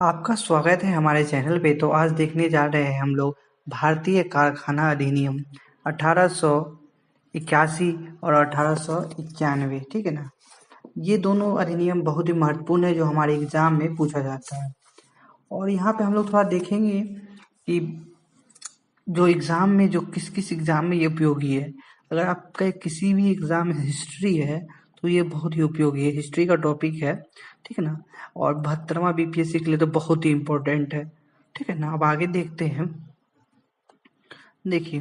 आपका स्वागत है हमारे चैनल पे। तो आज देखने जा रहे हैं हम लोग भारतीय कारखाना अधिनियम 1881 और 1891। ठीक है ना। ये दोनों अधिनियम बहुत ही महत्वपूर्ण है जो हमारे एग्जाम में पूछा जाता है। और यहाँ पे हम लोग थोड़ा देखेंगे कि जो एग्जाम में जो किस किस एग्जाम में ये उपयोगी है। अगर आपका किसी भी एग्जाम में हिस्ट्री है तो ये बहुत ही उपयोगी है। हिस्ट्री का टॉपिक है, ठीक है ना। और 72वां बीपीएससी के लिए तो बहुत ही इम्पोर्टेंट है, ठीक है ना। अब आगे देखते हैं। देखिए,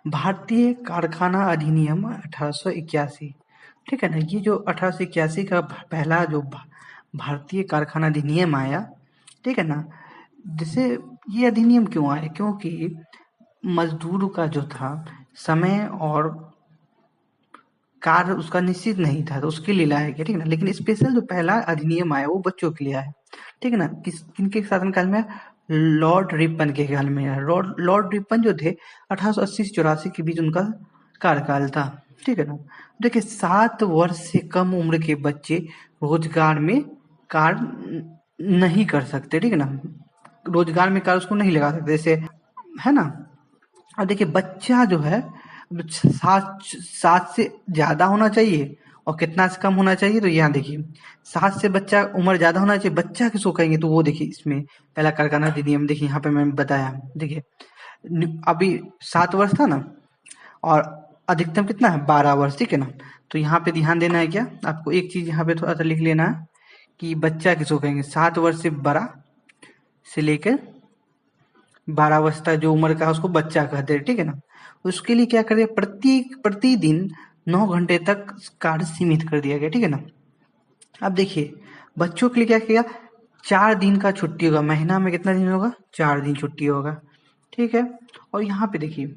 भारतीय कारखाना अधिनियम 1881, ठीक है ना। ये जो 1881 का पहला जो भारतीय कारखाना अधिनियम आया, ठीक है ना। जिसे ये अधिनियम क्यों आया, क्योंकि मजदूर का जो था समय और कार्य उसका निश्चित नहीं था, तो उसके लिए लाया गया, ठीक है ना। लेकिन स्पेशल जो पहला अधिनियम आया वो बच्चों के लिए आया, ठीक है ना। किनके शासनकाल में? लॉर्ड रिपन के काल में आया। लॉर्ड रिपन जो थे 1880 से 84 के बीच उनका कार्यकाल था, ठीक है ना। देखिए, 7 वर्ष से कम उम्र के बच्चे रोजगार में कार्य नहीं कर सकते, ठीक है ना। रोजगार में कार्य उसको नहीं लगा सकते, जैसे, है ना। अब देखिए, बच्चा जो है 7 से ज्यादा होना चाहिए और कितना से कम होना चाहिए। तो यहाँ देखिए, 7 से बच्चा उम्र ज्यादा होना चाहिए। बच्चा किसको कहेंगे? तो वो देखिए, इसमें पहला कारखाना अधिनियम देखिए, यहाँ पे मैंने बताया। देखिए, अभी 7 वर्ष था ना, और अधिकतम कितना है? 12 वर्ष, ठीक है ना। तो यहाँ पे ध्यान देना है क्या आपको, एक चीज यहाँ पे थोड़ा सा लिख लेना है कि बच्चा किसको कहेंगे? 7 वर्ष से बड़ा से लेकर 12 वर्ष तक जो उम्र का है उसको बच्चा कहते हैं, ठीक है ना। उसके लिए क्या कर दिया, प्रतिदिन 9 घंटे तक कार्य सीमित कर दिया गया, ठीक है ना। अब देखिए, बच्चों के लिए क्या किया, 4 दिन का छुट्टी होगा। महीना में कितना दिन होगा? 4 दिन छुट्टी होगा, ठीक है। और यहाँ पे देखिए,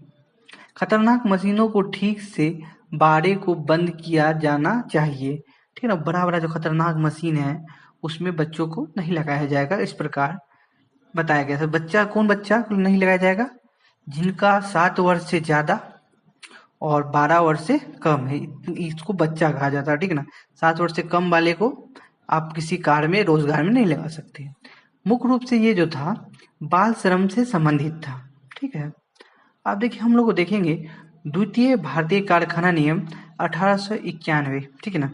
खतरनाक मशीनों को ठीक से बारे को बंद किया जाना चाहिए, ठीक है ना। बड़ा बड़ा जो खतरनाक मशीन है उसमें बच्चों को नहीं लगाया जाएगा, इस प्रकार बताया गया था। बच्चा, कौन बच्चा को नहीं लगाया जाएगा? जिनका 7 वर्ष से ज्यादा और 12 वर्ष से कम है, इसको बच्चा कहा जाता है, ठीक है ना। 7 वर्ष से कम वाले को आप किसी कार्य में, रोजगार में नहीं लगा सकते। मुख्य रूप से ये जो था बाल श्रम से संबंधित था, ठीक है। अब देखिए, हम लोग को देखेंगे द्वितीय भारतीय कारखाना नियम 1891, ठीक है ना।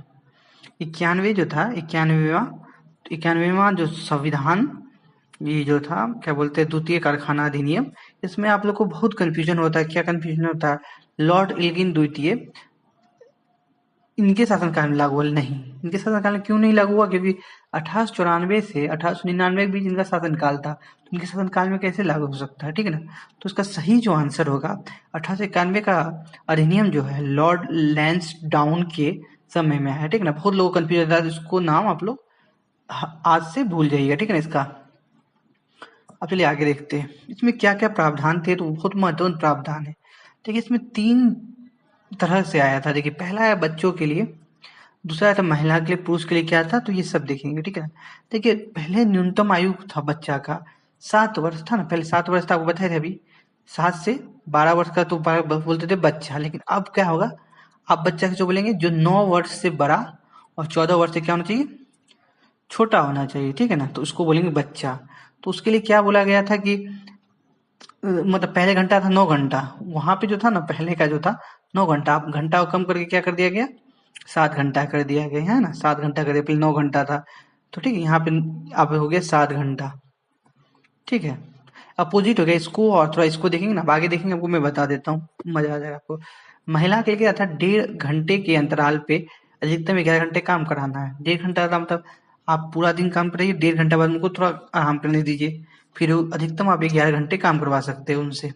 91 जो था, 91वां जो संविधान, ये जो था क्या बोलते हैं, द्वितीय कारखाना अधिनियम। इसमें आप लोग को बहुत कंफ्यूजन होता है। क्या कंफ्यूजन होता है? लॉर्ड इल्गिन द्वितीय, इनके शासनकाल में लागू हुआ नहीं। इनके शासनकाल में क्यों नहीं लागू हुआ? क्योंकि 1894 से 1899 के बीच इनका शासनकाल था, तो इनके शासनकाल में कैसे लागू हो सकता है, ठीक है ना। तो इसका सही जो आंसर होगा, 1891 का अधिनियम जो है लॉर्ड लैंसडाउन के समय में है, ठीक है ना। बहुत लोग कंफ्यूज होता है, इसको नाम आप लोग आज से भूल जाइएगा, ठीक है ना इसका। अब चलिए आगे देखते हैं इसमें क्या क्या प्रावधान थे। तो बहुत महत्वपूर्ण प्रावधान है। देखिए, इसमें 3 तरह से आया था। देखिए, पहला है बच्चों के लिए, दूसरा था महिला के लिए, पुरुष के लिए क्या था, तो ये सब देखेंगे, ठीक है। देखिए, पहले न्यूनतम आयु था बच्चा का 7 वर्ष था ना। पहले 7 वर्ष था, आपको बताए थे अभी। 7 से 12 वर्ष का तो बोलते थे बच्चा, लेकिन अब क्या होगा, आप बच्चा किसको बोलेंगे? जो 9 वर्ष से बड़ा और 14 वर्ष से क्या होना चाहिए? छोटा होना चाहिए, ठीक है ना। तो उसको बोलेंगे बच्चा। तो उसके लिए क्या बोला गया था कि मतलब पहले घंटा था 9 घंटा, वहां पे जो था ना, पहले का जो था 9 घंटा, आप घंटा को कम करके क्या कर दिया गया? 7 घंटा कर दिया गया, है ना। 7 घंटा कर दिया, पहले 9 घंटा था। तो ठीक है, यहाँ पे आप हो गया 7 घंटा, ठीक है। अपोजिट हो गया इसको, और थोड़ा इसको देखेंगे ना, अब आगे देखेंगे, आपको मैं बता देता हूँ, मजा आ जाएगा आपको। महिला के लिए क्या था? 1.5 घंटे के अंतराल पे अधिकतम 11 घंटे काम कराना है। 1.5 घंटा का मतलब आप पूरा दिन काम कराइए, 1.5 घंटा बाद उनको थोड़ा आराम करने दीजिए, फिर अधिकतम आप 11 घंटे काम करवा सकते हैं उनसे।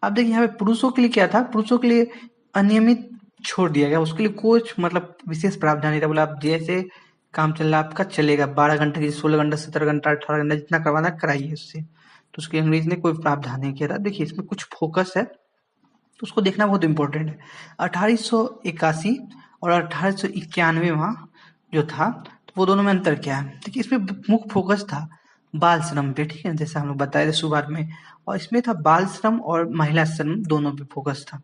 अब देखिए, यहाँ पे पुरुषों के लिए क्या था? पुरुषों के लिए अनियमित छोड़ दिया गया, उसके लिए कुछ मतलब विशेष प्रावधान नहीं था। बोला आप जैसे काम चल रहा है आपका चलेगा, 12 घंटे की 16 घंटा 17 घंटा 18 घंटा जितना करवाना कराइए उससे। तो उसके अंग्रेज ने कोई प्रावधान नहीं किया था। देखिए, इसमें कुछ फोकस है तो उसको देखना बहुत इंपॉर्टेंट है। 1881 और 1891 जो था, तो वो दोनों में अंतर क्या है? देखिए, इसमें मुख्य फोकस था बाल श्रम पे, ठीक है, जैसा हम लोग बताए थे शुरुआत में। और इसमें था बाल श्रम और महिला श्रम, दोनों पे फोकस था।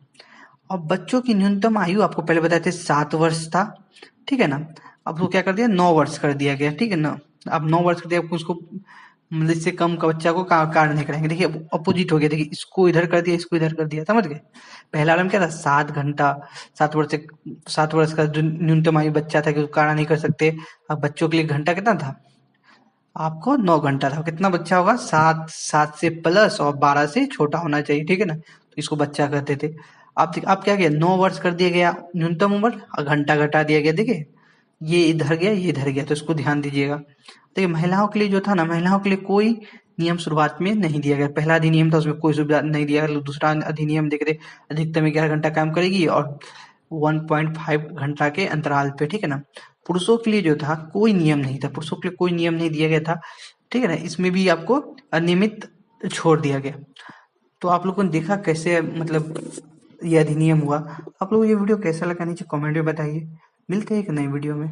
और बच्चों की न्यूनतम आयु आपको पहले बताए थे 7 वर्ष था, ठीक है ना। अब वो क्या कर दिया? 9 वर्ष कर दिया गया, ठीक है ना। अब 9 वर्ष कर दिया, उसको मतलब इससे कम का बच्चा को कार्य नहीं कराएंगे। देखिए अपोजिट हो गया, देखिए इसको इधर कर दिया, इसको इधर कर दिया, समझ गए। पहला वाला में क्या था, 7 घंटा, 7 वर्ष का जो न्यूनतम आयु बच्चा था कि वो कार्य नहीं कर सकते। अब बच्चों के लिए घंटा कितना था, आपको 9 घंटा था। कितना बच्चा होगा, 7 से प्लस और 12 से छोटा होना चाहिए, ठीक है ना। तो इसको बच्चा कहते थे। आप क्या किया, 9 वर्ष कर दिया गया न्यूनतम उम्र, और घंटा घटा दिया गया। देखिए ये इधर गया, ये इधर गया, तो इसको ध्यान दीजिएगा। देखिए महिलाओं के लिए जो था ना, महिलाओं के लिए कोई नियम शुरुआत में नहीं दिया गया। पहला अधिनियम था, उसमें कोई सुविधा नहीं दिया गया। दूसरा अधिनियम देख रहे, अधिकतम 11 घंटा काम करेगी और 1.5 घंटा के अंतराल पे, ठीक है ना। पुरुषों के लिए जो था कोई नियम नहीं था, पुरुषों के लिए कोई नियम नहीं दिया गया था, ठीक है ना। इसमें भी आपको अनियमित छोड़ दिया गया। तो आप लोगों ने देखा कैसे मतलब ये अधिनियम हुआ। आप लोगों को ये वीडियो कैसा लगा नीचे कमेंट में बताइए। मिलते हैं एक नई वीडियो में।